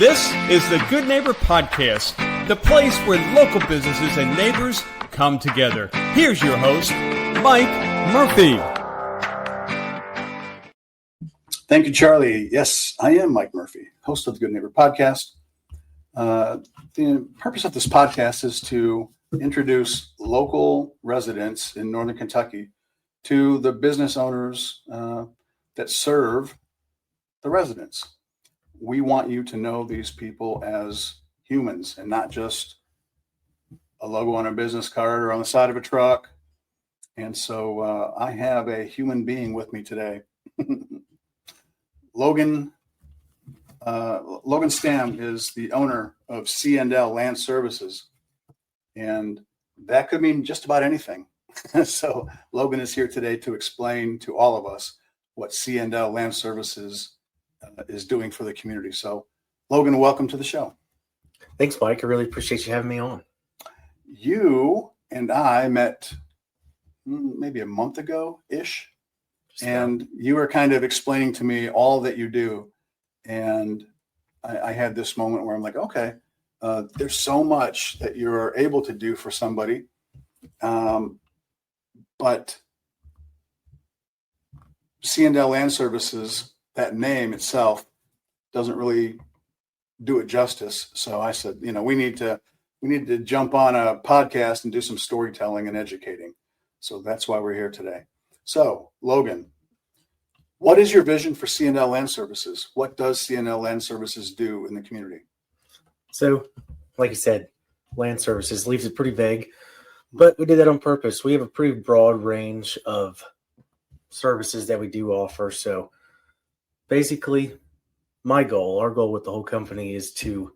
This is the Good Neighbor Podcast, the place where local businesses and neighbors come together. Here's your host, Mike Murphy. Thank you, Charlie. Yes, I am Mike Murphy, host of the Good Neighbor Podcast. The purpose of this podcast is to introduce local residents in Northern Kentucky to the business owners that serve the residents. We want you to know these people as humans and not just a logo on a business card or on the side of a truck. And so I have a human being with me today. Logan Stamm is the owner of C&L Land Services, and that could mean just about anything. So Logan is here today to explain to all of us what C&L Land Services is doing for the community. So Logan, welcome to the show. Thanks, Mike. I really appreciate you having me on. You and I met maybe a month ago-ish, and you were kind of explaining to me all that you do. And I had this moment where I'm like, okay, there's so much that you're able to do for somebody. But C&L Land Services, that name itself doesn't really do it justice. So I said, we need to jump on a podcast and do some storytelling and educating. So that's why we're here today. So Logan, what is your vision for C&L Land Services? What does C&L Land Services do in the community? So, like you said, Land Services leaves it pretty vague, but we did that on purpose. We have a pretty broad range of services that we do offer. So basically, our goal with the whole company is to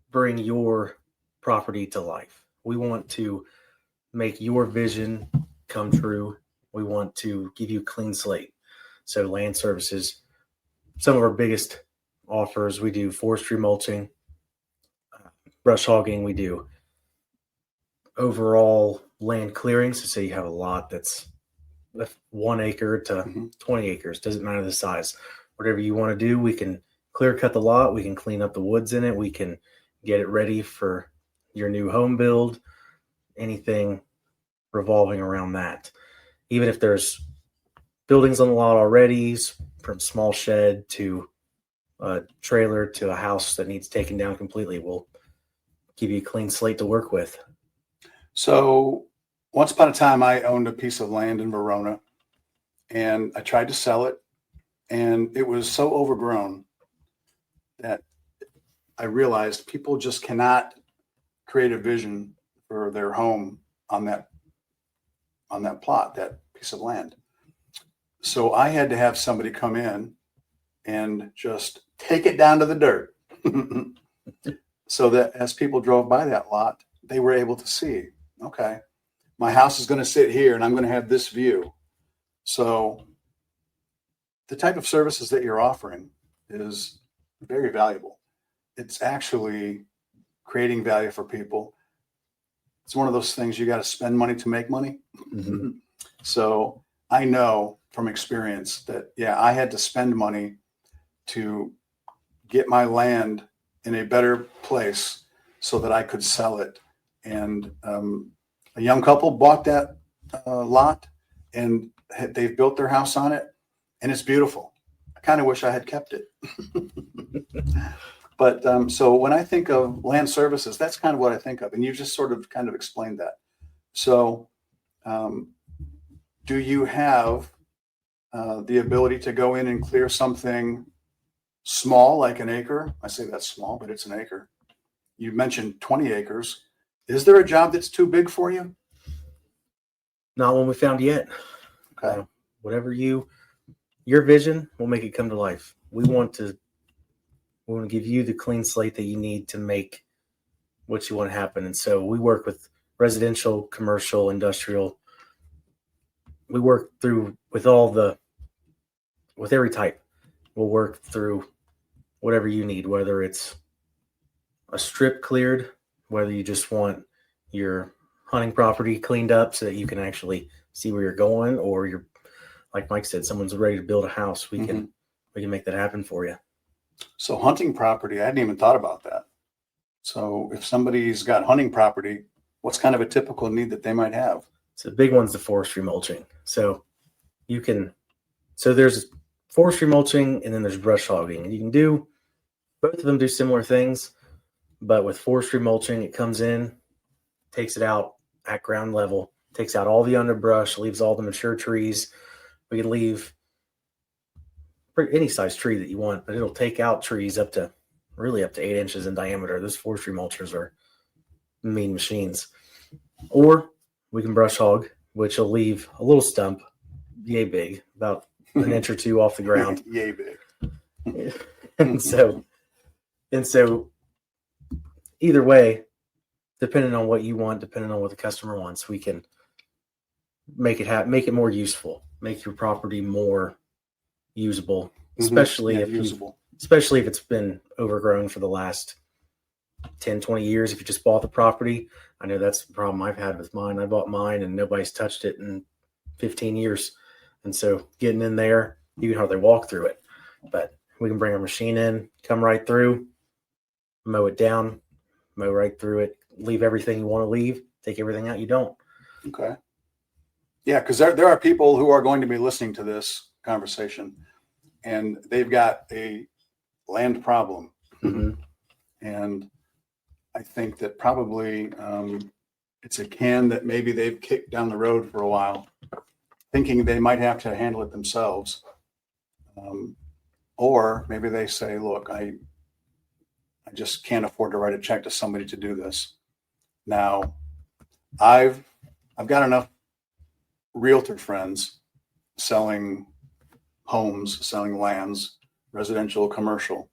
bring your property to life. We want to make your vision come true. We want to give you a clean slate. So Land Services, some of our biggest offers, we do forestry mulching, brush hogging, we do overall land clearing. So say you have a lot that's 1 acre to 20 acres, doesn't matter the size. Whatever you want to do, we can clear cut the lot, we can clean up the woods in it, we can get it ready for your new home build, anything revolving around that. Even if there's buildings on the lot already, from small shed to a trailer to a house that needs taken down completely, we'll give you a clean slate to work with. So once upon a time, I owned a piece of land in Verona, and I tried to sell it, and it was so overgrown that I realized people just cannot create a vision for their home on that plot, that piece of land. So I had to have somebody come in and just take it down to the dirt so that as people drove by that lot, they were able to see, okay, my house is going to sit here and I'm going to have this view. So the type of services that you're offering is very valuable. It's actually creating value for people. It's one of those things you got to spend money to make money. Mm-hmm. So I know from experience that, I had to spend money to get my land in a better place so that I could sell it. And a young couple bought that lot, and they've built their house on it, and it's beautiful. I kind of wish I had kept it. But so when I think of land services, that's kind of what I think of. And you just sort of kind of explained that. So do you have the ability to go in and clear something small, like an acre? I say that's small, but it's an acre. You mentioned 20 acres. Is there a job that's too big for you? Not one we found yet. Okay. Whatever your vision, will make it come to life. We want to give you the clean slate that you need to make what you want to happen. And so we work with residential, commercial, industrial. We work through with every type. We'll work through whatever you need, whether it's a strip cleared, whether you just want your hunting property cleaned up so that you can actually see where you're going, or you're, like Mike said, someone's ready to build a house. We can make that happen for you. So hunting property, I hadn't even thought about that. So if somebody's got hunting property, what's kind of a typical need that they might have? So the big one's the forestry mulching. So there's forestry mulching and then there's brush hogging. And you can do, both of them do similar things, but with forestry mulching, it comes in, takes it out at ground level, takes out all the underbrush, leaves all the mature trees. We can leave any size tree that you want, but it'll take out trees up to 8 inches in diameter. Those forestry mulchers are mean machines. Or we can brush hog, which will leave a little stump, yay big, about an inch or two off the ground. Yay big. and so either way, depending on what you want, depending on what the customer wants, we can make it more useful, make your property more usable, especially especially if it's been overgrown for the last 10, 20 years. If you just bought the property, I know that's the problem I've had with mine. I bought mine and nobody's touched it in 15 years. And so getting in there, you can hardly walk through it, but we can bring our machine in, come right through, mow it down, mow right through it, leave everything you want to leave, take everything out you don't. Okay. Yeah, because there are people who are going to be listening to this conversation and they've got a land problem. Mm-hmm. And I think that probably it's a can that maybe they've kicked down the road for a while, thinking they might have to handle it themselves. Or maybe they say, look, I just can't afford to write a check to somebody to do this. Now, I've got enough realtor friends selling homes, selling lands, residential, commercial.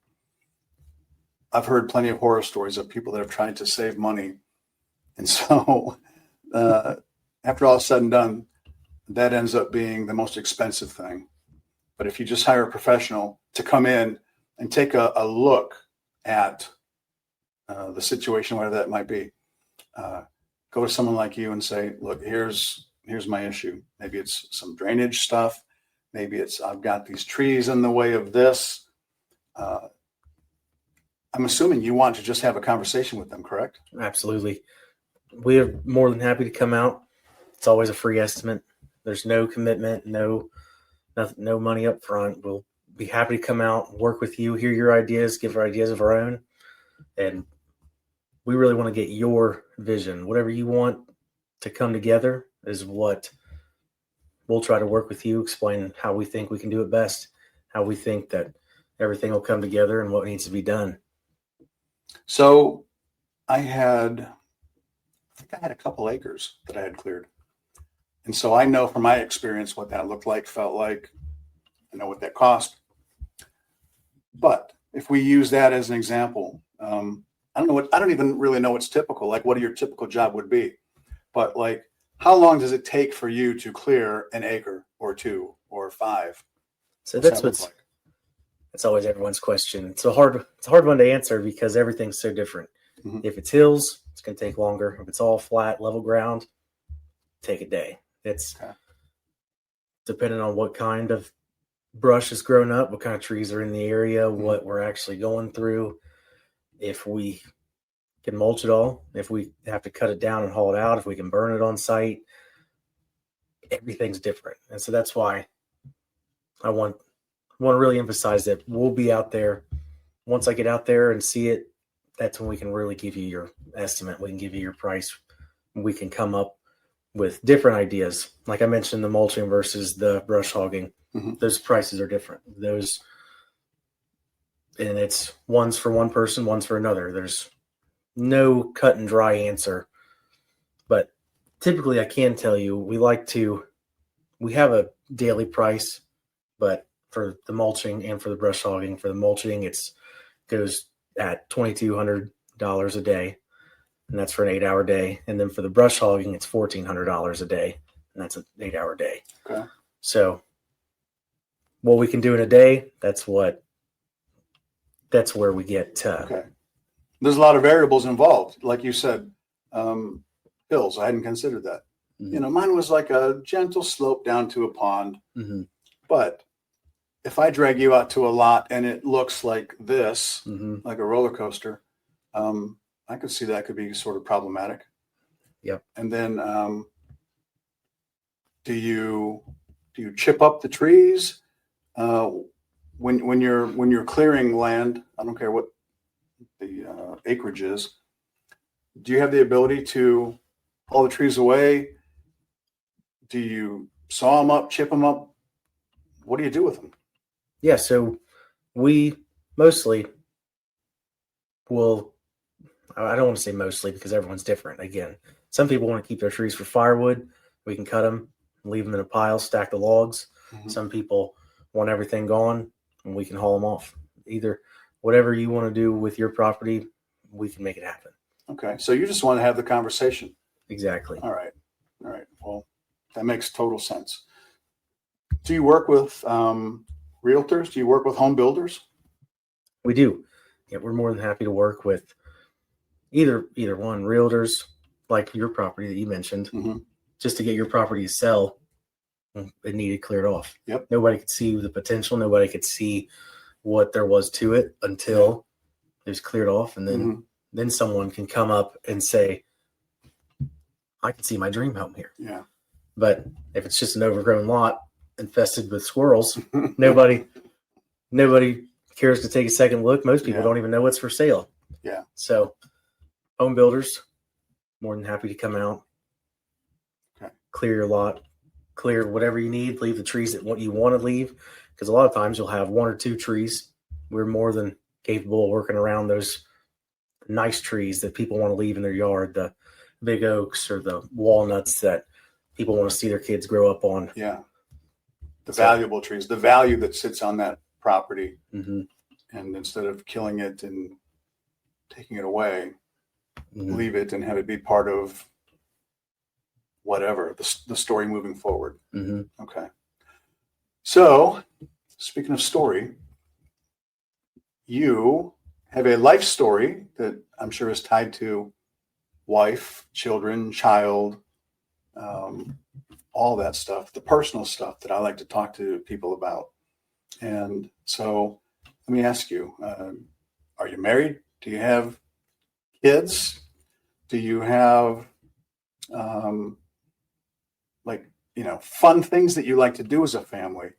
I've heard plenty of horror stories of people that have tried to save money. And so after all is said and done, that ends up being the most expensive thing. But if you just hire a professional to come in and take a look at the situation, whatever that might be, go to someone like you and say, look, here's my issue. Maybe it's some drainage stuff. Maybe it's, I've got these trees in the way of this. I'm assuming you want to just have a conversation with them, correct? Absolutely. We are more than happy to come out. It's always a free estimate. There's no commitment, no money up front. We'll be happy to come out, work with you, hear your ideas, give our ideas of our own. And we really want to get your vision. Whatever you want to come together is what we'll try to work with you, explain how we think we can do it best, how we think that everything will come together and what needs to be done. So I think I had a couple acres that I had cleared. And so I know from my experience what that looked like, felt like. I know what that cost. But if we use that as an example, I don't even really know what's typical, like what your typical job would be. But like, how long does it take for you to clear an acre or 2 or 5? So that's always everyone's question. It's a hard one to answer because everything's so different. Mm-hmm. If it's hills, it's going to take longer. If it's all flat, level ground, take a day. It's depending on what kind of brush has grown up, what kind of trees are in the area, what we're actually going through. If we can mulch it all, if we have to cut it down and haul it out, if we can burn it on site, everything's different. And so that's why I want to really emphasize that we'll be out there. Once I get out there and see it, that's when we can really give you your estimate. We can give you your price. We can come up with different ideas. Like I mentioned, the mulching versus the brush hogging. Mm-hmm. Those prices are different. And it's one's for one person, one's for another. There's no cut and dry answer. But typically I can tell you, we have a daily price, but for the mulching and for the brush hogging, for the mulching, it goes at $2,200 a day. And that's for an 8-hour day. And then for the brush hogging, it's $1,400 a day. And that's an 8-hour day. Okay. So what we can do in a day, that's where we get. Okay. There's a lot of variables involved. Like you said, hills, I hadn't considered that. Mm-hmm. Mine was like a gentle slope down to a pond. Mm-hmm. But if I drag you out to a lot and it looks like this, Mm-hmm. like a roller coaster, I could see that could be sort of problematic. Yep. And then, do you chip up the trees when you're clearing land? I don't care what the acreage is. Do you have the ability to haul the trees away? Do you saw them up, chip them up? What do you do with them? Yeah, so we mostly will, I don't want to say mostly because everyone's different. Again, some people want to keep their trees for firewood. We can cut them, leave them in a pile, stack the logs. Mm-hmm. Some people want everything gone, and we can haul them off. Either whatever you want to do with your property, we can make it happen. Okay, so you just want to have the conversation. Exactly. All right. Well, that makes total sense. Do you work with realtors? Do you work with home builders? We do. Yeah, we're more than happy to work with either one, realtors, like your property that you mentioned, Mm-hmm. just to get your property to sell. It needed cleared off. Yep. Nobody could see the potential. Nobody could see what there was to it until it was cleared off, and then someone can come up and say, "I can see my dream home here." Yeah. But if it's just an overgrown lot infested with squirrels, nobody cares to take a second look. Most people don't even know what's for sale. Yeah. So home builders, more than happy to come out, clear your lot, clear whatever you need, leave the trees that what you want to leave. Because a lot of times you'll have one or two trees. We're more than capable of working around those nice trees that people want to leave in their yard, the big oaks or the walnuts that people want to see their kids grow up on. Yeah. The valuable trees, the value that sits on that property. Mm-hmm. And instead of killing it and taking it away, Mm-hmm. leave it and have it be part of whatever, the story moving forward. Mm-hmm. Okay. So, speaking of story, you have a life story that I'm sure is tied to wife, children, child, all that stuff, the personal stuff that I like to talk to people about. And so let me ask you, are you married? Do you have kids? Do you have fun things that you like to do as a family?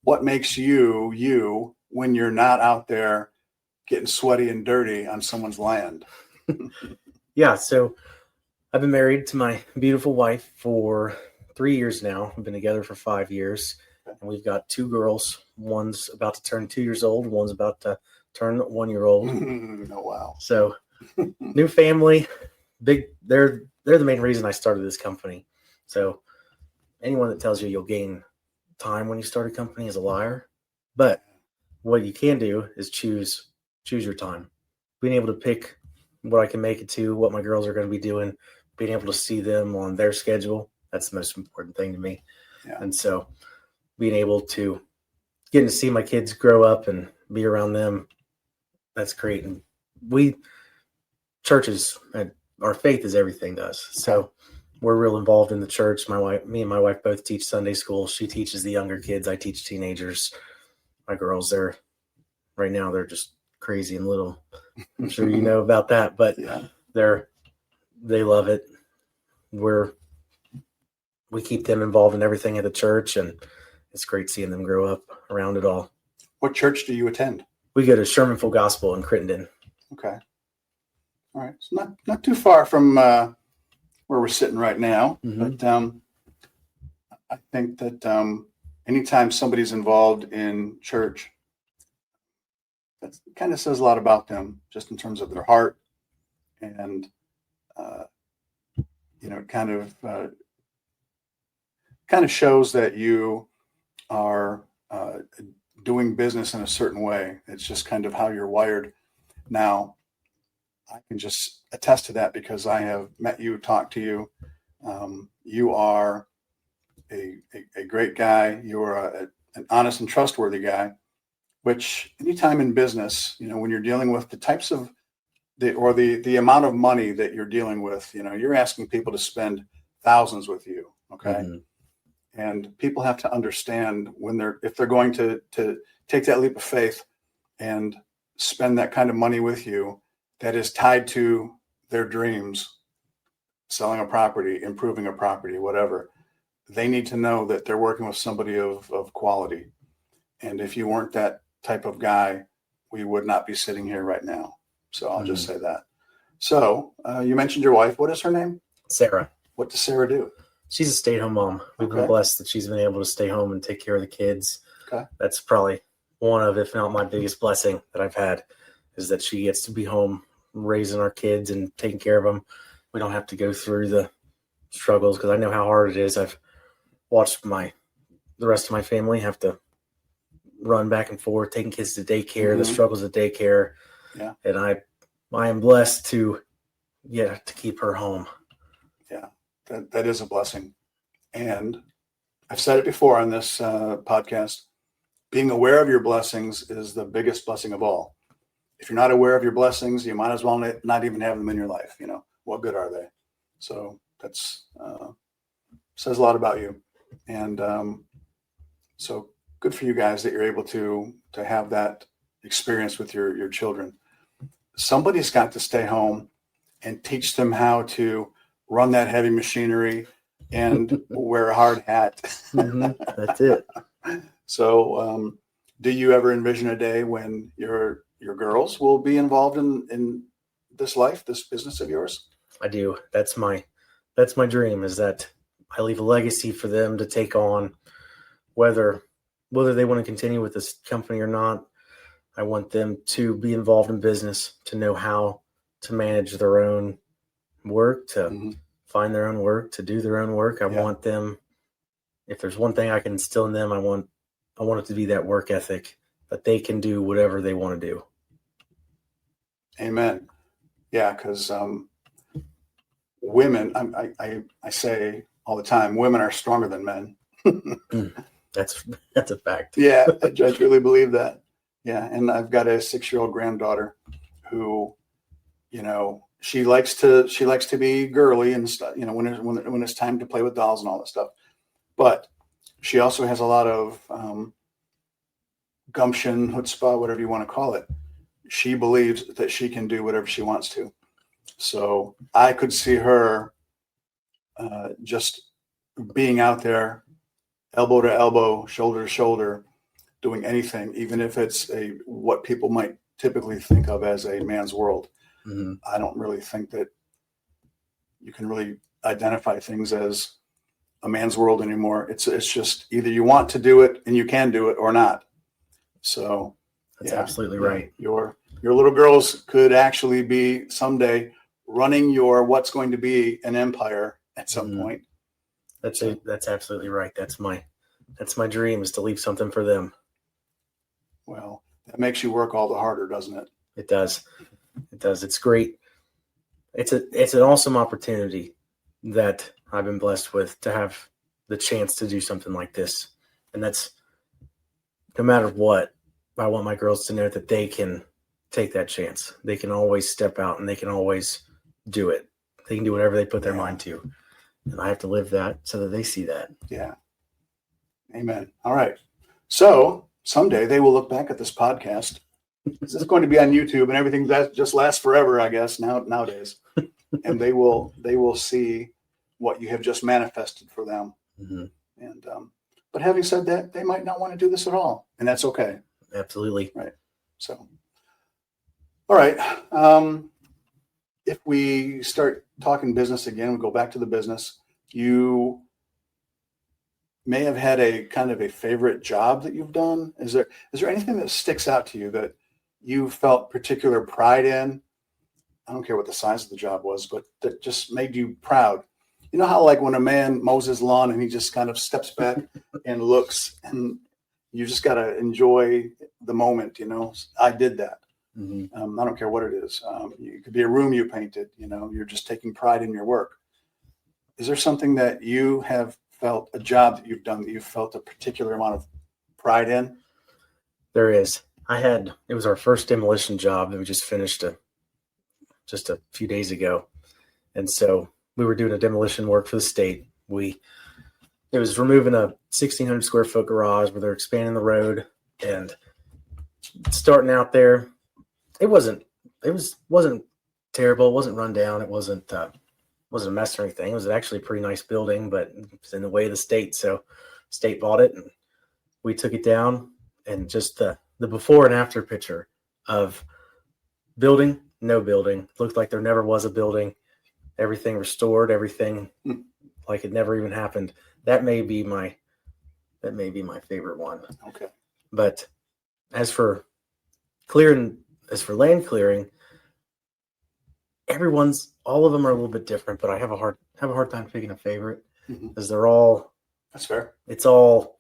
What makes you when you're not out there getting sweaty and dirty on someone's land? Yeah, so I've been married to my beautiful wife for 3 years now. We've been together for 5 years, and we've got 2 girls. One's about to turn 2 years old. One's about to turn 1 year old. Oh, wow. So new family, big. They're the main reason I started this company. So anyone that tells you you'll gain time when you start a company is a liar. But what you can do is choose your time. Being able to pick what I can make it to, what my girls are going to be doing, being able to see them on their schedule. That's the most important thing to me. Yeah. And so being able to getting to see my kids grow up and be around them, that's great. And churches, our faith is everything to us. So we're real involved in the church. Me and my wife both teach Sunday school. She teaches the younger kids. I teach teenagers. My girls, right now they're just crazy and little. I'm sure you know about that, but they love it. We keep them involved in everything at the church, and it's great seeing them grow up around it all. What church do you attend? We go to Sherman Full Gospel in Crittenden. Okay. All right. It's not too far from where we're sitting right now. Mm-hmm. But I think that anytime somebody's involved in church, that kind of says a lot about them, just in terms of their heart, and kind of shows that you are doing business in a certain way. It's just kind of how you're wired. Now, I can just attest to that because I have met you, talked to you. You are a great guy. You're an honest and trustworthy guy, which anytime in business, when you're dealing with the types of the amount of money that you're dealing with, you're asking people to spend thousands with you. Okay. Mm-hmm. And people have to understand if they're going to take that leap of faith and spend that kind of money with you that is tied to their dreams, selling a property, improving a property, whatever, they need to know that they're working with somebody of quality. And if you weren't that type of guy, we would not be sitting here right now. So I'll just say that. So you mentioned your wife. What is her name? Sarah. What does Sarah do? She's a stay-at-home mom. We've been blessed that she's been able to stay home and take care of the kids. Okay. That's probably one of, if not my biggest blessing that I've had, is that she gets to be home raising our kids and taking care of them. We don't have to go through the struggles, because I know how hard it is. I've watched the rest of my family have to run back and forth, taking kids to daycare, the struggles of daycare. Yeah. And I am blessed to keep her home. Yeah, that is a blessing. And I've said it before on this podcast, being aware of your blessings is the biggest blessing of all. If you're not aware of your blessings, you might as well not even have them in your life. You know, what good are they? So that's says a lot about you. And so good for you guys that you're able to have that experience with your children. Somebody's got to stay home and teach them how to run that heavy machinery and wear a hard hat. That's it. So do you ever envision a day when your girls will be involved in this life, this business of yours? I do. That's my dream, is that I leave a legacy for them to take on, whether they want to continue with this company or not. I want them to be involved in business, to know how to manage their own work, to find their own work, to do their own work. I want them, if there's one thing I can instill in them, I want it to be that work ethic, that they can do whatever they want to do. Amen. Yeah, because women, I say all the time, women are stronger than men. That's a fact. Yeah, I really believe that. Yeah, and I've got a 6-year-old granddaughter who, you know, she likes to be girly and stuff, you know, when it's time to play with dolls and all that stuff. But she also has a lot of gumption, chutzpah, whatever you want to call it. She believes that she can do whatever she wants to. So I could see her just being out there, elbow to elbow, shoulder to shoulder, doing anything, even if it's what people might typically think of as a man's world. I don't really think that you can really identify things as a man's world anymore. It's just either you want to do it and you can do it or not. So that's absolutely right. Your little girls could actually be someday running what's going to be an empire at some point. That's absolutely right. That's my dream, is to leave something for them. Well, that makes you work all the harder, doesn't it? It does. It does. It's great. It's an awesome opportunity that I've been blessed with, to have the chance to do something like this. And that's, no matter what, I want my girls to know that they can take that chance. They can always step out and they can always do it. They can do whatever they put their mind to. And I have to live that so that they see that. Yeah. Amen. All right. So someday they will look back at this podcast. This is going to be on YouTube and everything that just lasts forever, I guess, nowadays. And they will see what you have just manifested for them. And but having said that, they might not want to do this at all, and that's okay. Absolutely. Right. So, all right. If we start talking business again, we go back to the business. You may have had a kind of a favorite job that you've done. Is there anything that sticks out to you that you felt particular pride in? I don't care what the size of the job was, but that just made you proud. You know how, like, when a man mows his lawn and he just kind of steps back and looks, and you just got to enjoy the moment, you know? I did that. I don't care what it is. It could be a room you painted, you know, you're just taking pride in your work. Is there something that you have felt, a job that you've done that you felt a particular amount of pride in? There is. It was our first demolition job that we just finished just a few days ago. And so we were doing a demolition work for the state. We it was removing a 1,600 square foot garage where they're expanding the road and starting out there. It wasn't terrible. It wasn't run down. It wasn't a mess or anything. It was actually a pretty nice building, but it's in the way of the state. So state bought it and we took it down, and just the before and after picture of building, no building. Looked like there never was a building. Everything restored, everything like it never even happened. That may be my favorite one. Okay. But as for land clearing, all of them are a little bit different, but I have a hard time picking a favorite because they're all. That's fair. It's all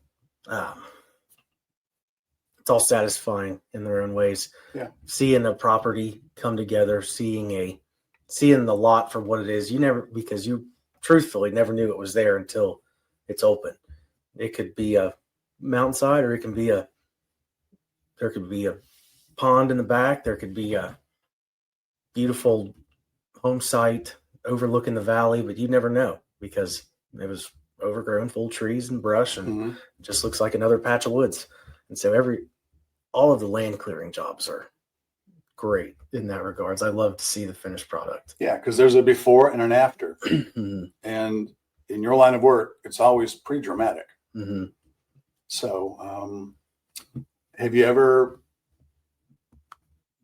satisfying in their own ways. Yeah. Seeing a property come together, seeing the lot for what it is. Because you truthfully never knew it was there until it's open. It could be a mountainside, or there could be a pond in the back. There could be a beautiful home site overlooking the valley, but you never know because it was overgrown, full of trees and brush, and just looks like another patch of woods. And so all of the land clearing jobs are great in that regards. I love to see the finished product. Yeah, because there's a before and an after. And in your line of work, it's always pretty dramatic. So have you ever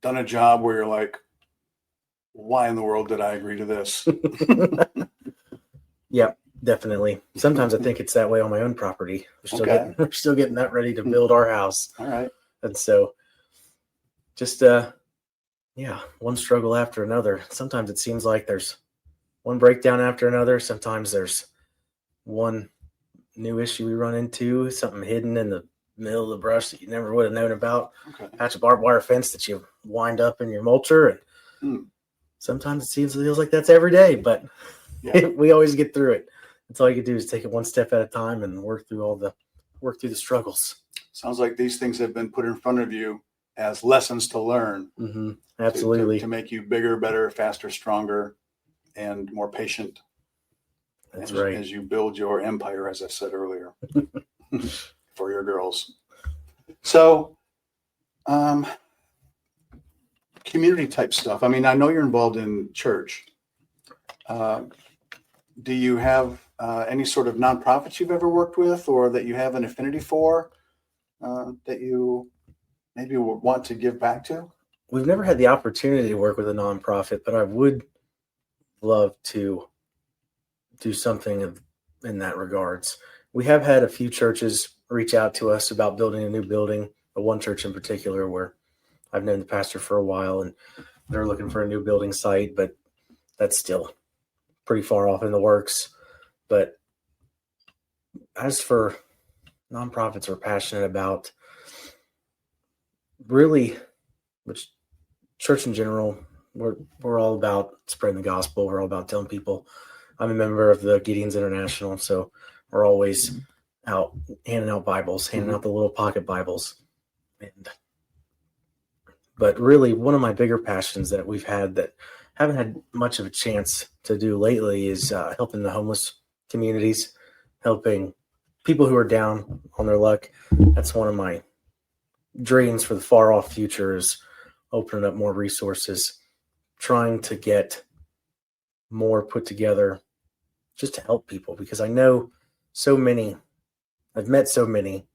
done a job where you're like, why in the world did I agree to this? Yeah, definitely. Sometimes I think it's that way on my own property. We're still getting that ready to build our house. All right. And so just, one struggle after another. Sometimes it seems like there's one breakdown after another. Sometimes there's one new issue we run into, something hidden in the middle of the brush that you never would have known about. Okay. Patch of barbed wire fence that you wind up in your mulcher. And sometimes it feels like that's every day, but we always get through it. That's all you can do is take it one step at a time and work through the struggles. Sounds like these things have been put in front of you as lessons to learn. Absolutely. To make you bigger, better, faster, stronger, and more patient. That's right. As you build your empire, as I said earlier, for your girls. So, community type stuff. I mean, I know you're involved in church. Do you have any sort of nonprofits you've ever worked with, or that you have an affinity for, that you maybe would want to give back to? We've never had the opportunity to work with a nonprofit, but I would love to do something in that regards. We have had a few churches reach out to us about building a new building, but one church in particular where I've known the pastor for a while, and they're looking for a new building site, but that's still pretty far off in the works. But as for nonprofits we're passionate about, really, which church in general, we're all about spreading the gospel. We're all about telling people. I'm a member of the Gideon's International, so we're always out handing out Bibles, handing out the little pocket Bibles. But really, one of my bigger passions that we've had that haven't had much of a chance to do lately is helping the homeless communities, helping people who are down on their luck. That's one of my dreams for the far off future, is opening up more resources, trying to get more put together just to help people, because I know I've met so many,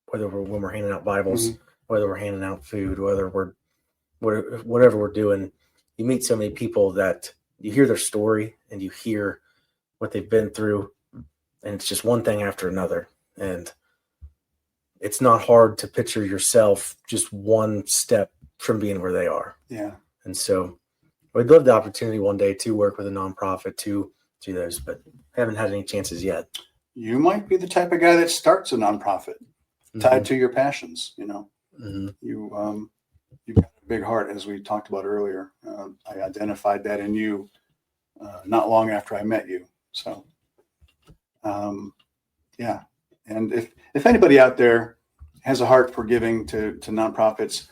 when we're handing out Bibles, whether we're handing out food, whatever we're doing, you meet so many people that you hear their story and you hear what they've been through, and it's just one thing after another. And it's not hard to picture yourself just one step from being where they are. Yeah. And so I'd love the opportunity one day to work with a nonprofit to do those, but haven't had any chances yet. You might be the type of guy that starts a nonprofit tied to your passions. You've got a big heart, as we talked about earlier. I identified that in you not long after I met you. So, yeah. And if anybody out there has a heart for giving to nonprofits,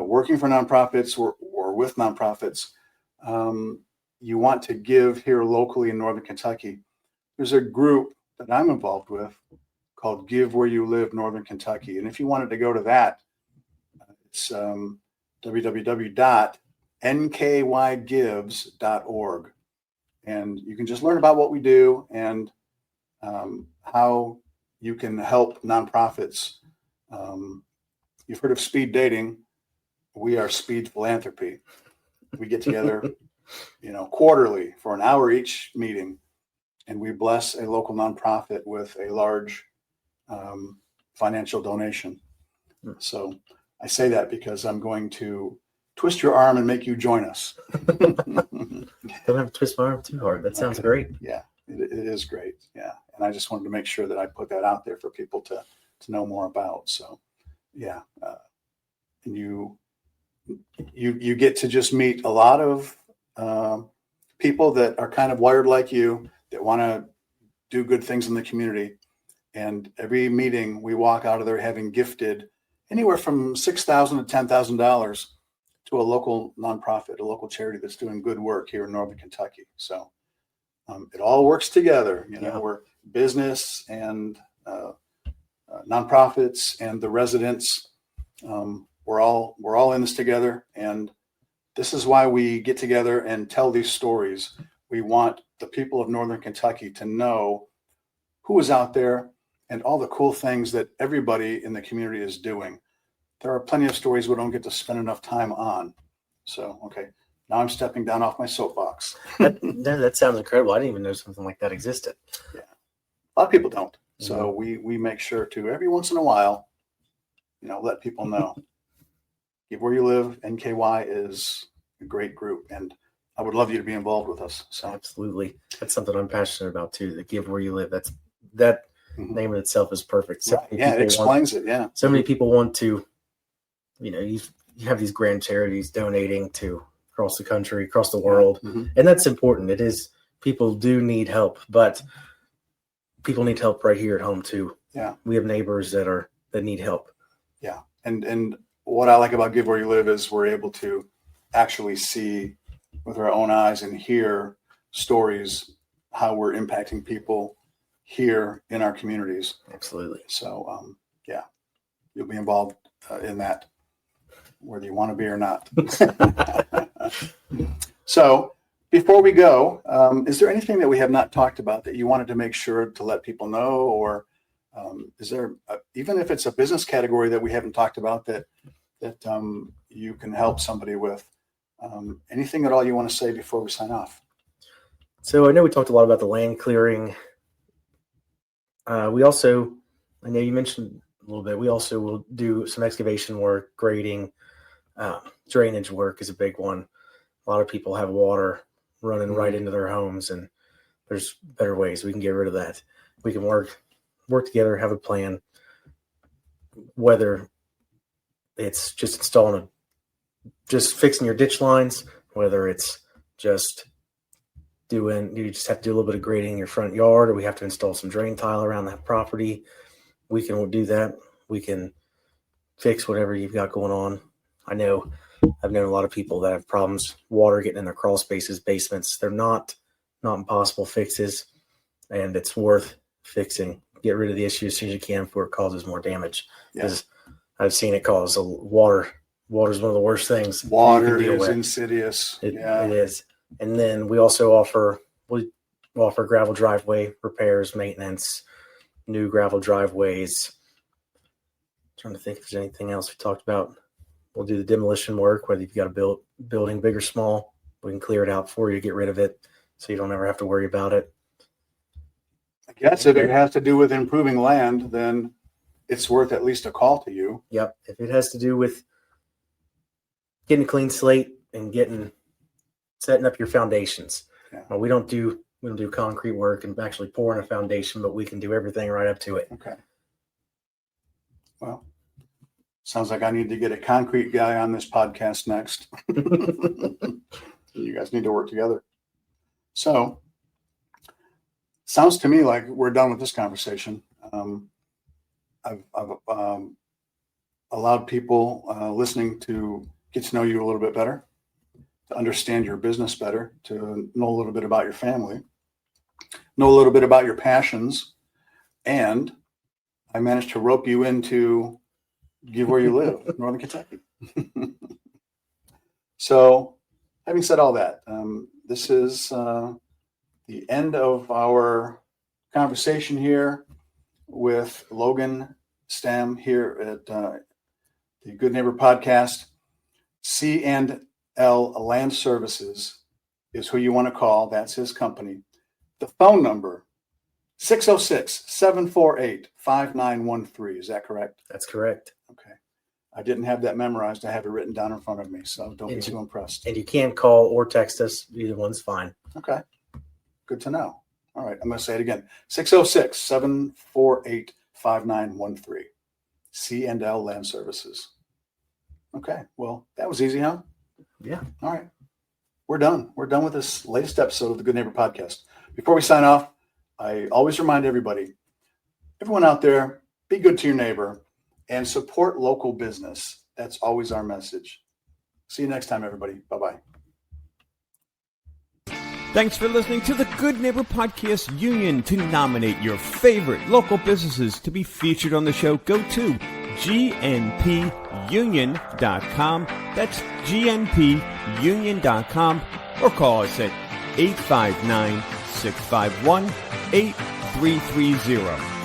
working for nonprofits or with nonprofits, you want to give here locally in Northern Kentucky, there's a group that I'm involved with called Give Where You Live, Northern Kentucky. And if you wanted to go to that, it's www.nkYgives.org. And you can just learn about what we do and how you can help nonprofits. You've heard of speed dating. We are speed philanthropy. We get together, quarterly for an hour each meeting, and we bless a local nonprofit with a large financial donation. So I say that because I'm going to twist your arm and make you join us. Don't have to twist my arm too hard. That sounds great. Yeah, it is great. Yeah. And I just wanted to make sure that I put that out there for people to know more about. So, yeah. And you get to just meet a lot of people that are kind of wired like you, that want to do good things in the community. And every meeting we walk out of there having gifted anywhere from $6,000 to $10,000 to a local nonprofit, a local charity that's doing good work here in Northern Kentucky. So it all works together. We're business and nonprofits and the residents. We're all in this together, and this is why we get together and tell these stories. We want the people of Northern Kentucky to know who is out there and all the cool things that everybody in the community is doing. There are plenty of stories we don't get to spend enough time on. So, okay, now I'm stepping down off my soapbox. That sounds incredible. I didn't even know something like that existed. Yeah, a lot of people don't. So we make sure to every once in a while, let people know. Give Where You Live, NKY is a great group, and I would love you to be involved with us. So absolutely, that's something I'm passionate about too. The Give Where You Live. That name in itself is perfect. So yeah, it explains it. Yeah, so many people want to, you have these grand charities donating to across the country, across the world, and that's important. It is. People do need help, but people need help right here at home too. Yeah, we have neighbors that need help. Yeah, and what I like about Give Where You Live is we're able to actually see with our own eyes and hear stories how we're impacting people here in our communities. Absolutely. So, yeah, you'll be involved in that, whether you want to be or not. So before we go, is there anything that we have not talked about that you wanted to make sure to let people know, or is there, even if it's a business category that we haven't talked about that you can help somebody with? Anything at all you want to say before we sign off? So I know we talked a lot about the land clearing. We also, I know you mentioned a little bit, we also will do some excavation work, grading, drainage work is a big one. A lot of people have water running right into their homes, and there's better ways we can get rid of that. We can work together, have a plan, whether it's just just fixing your ditch lines, whether it's just you just have to do a little bit of grading in your front yard, or we have to install some drain tile around that property. We can do that. We can fix whatever you've got going on. I've known a lot of people that have problems, water getting in their crawl spaces, basements. They're not impossible fixes, and it's worth fixing. Get rid of the issue as soon as you can before it causes more damage. Because I've seen it cause water. Water is one of the worst things. Water is insidious. It is. And then we also offer gravel driveway repairs, maintenance, new gravel driveways. I'm trying to think if there's anything else we talked about. We'll do the demolition work, whether you've got a building big or small. We can clear it out for you, get rid of it, so you don't ever have to worry about it. I guess if it has to do with improving land, then it's worth at least a call to you. Yep. If it has to do with getting a clean slate and setting up your foundations. Yeah. Well, we don't do concrete work and actually pouring a foundation, but we can do everything right up to it. Okay. Well, sounds like I need to get a concrete guy on this podcast next. You guys need to work together. So, sounds to me like we're done with this conversation. I've allowed people listening to get to know you a little bit better, to understand your business better, to know a little bit about your family, know a little bit about your passions, And I managed to rope you into give where you live, Northern Kentucky. So having said all that, this is the end of our conversation here with Logan Stamm here at the Good Neighbor Podcast. C&L Land Services is who you want to call. That's his company. The phone number, 606-748-5913. Is that correct? That's correct. Okay. I didn't have that memorized. I have it written down in front of me, so don't be too impressed. And you can call or text us. Either one's fine. Okay. Good to know. All right. I'm going to say it again. 606-748-5913. C&L Land Services. Okay. Well, that was easy, huh? Yeah. All right. We're done. We're done with this latest episode of the Good Neighbor Podcast. Before we sign off, I always remind everybody, everyone out there, be good to your neighbor and support local business. That's always our message. See you next time, everybody. Bye-bye. Thanks for listening to the Good Neighbor Podcast Union. To nominate your favorite local businesses to be featured on the show, go to gnpunion.com. That's gnpunion.com, or call us at 859-651-8330.